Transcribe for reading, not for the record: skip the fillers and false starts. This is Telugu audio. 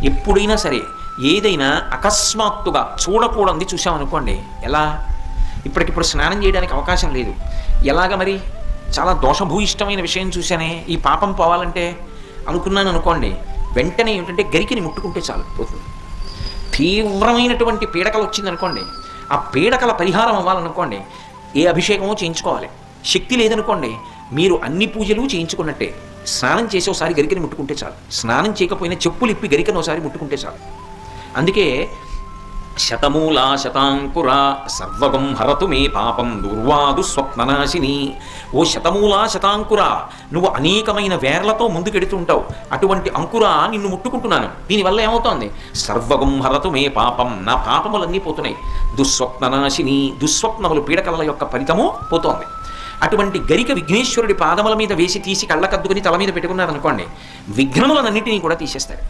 ఎప్పుడైనా సరే ఏదైనా అకస్మాత్తుగా చూడకూడదు చూసామనుకోండి, ఎలా ఇప్పటికిప్పుడు స్నానం చేయడానికి అవకాశం లేదు, ఎలాగ మరి చాలా దోషభూయిష్టమైన విషయం చూశానే, ఈ పాపం పోవాలంటే అనుకున్నాను అనుకోండి, వెంటనే ఏమిటంటే గరికిని ముట్టుకుంటే చాలు పోతుంది. తీవ్రమైనటువంటి పీడకలు వచ్చిందనుకోండి, ఆ పీడకల పరిహారం అవ్వాలనుకోండి ఏ అభిషేకమో చేయించుకోవాలి. శక్తి లేదనుకోండి మీరు అన్ని పూజలు చేయించుకున్నట్టే. స్నానం చేసి ఒకసారి గరికని ముట్టుకుంటే చాలు, స్నానం చేయకపోయినా చెప్పులు ఇప్పి గరికను ఒకసారి ముట్టుకుంటే చాలు. అందుకే శతమూలా శతాంకురా సర్వగం హరతు మే పాపం దుర్వాదు స్వప్ననాశిని. ఓ శతమూలా శతాంకురా, నువ్వు అనేకమైన వేర్లతో ముందుకెడుతుంటావు, అటువంటి అంకురా నిన్ను ముట్టుకుంటున్నాను. దీనివల్ల ఏమవుతోంది? సర్వగం హరతు మే పాపం, నా పాపములన్నీ పోతున్నాయి. దుస్వప్ననాశిని, దుస్వప్నములు పీడకల యొక్క ఫలితము పోతోంది. అటువంటి గరిక విఘ్నేశ్వరుడి పాదముల మీద వేసి తీసి కళ్ళకద్దుకుని తల మీద పెట్టుకున్నారనుకోండి, విఘ్నములన్నింటినీ కూడా తీసేస్తాడు.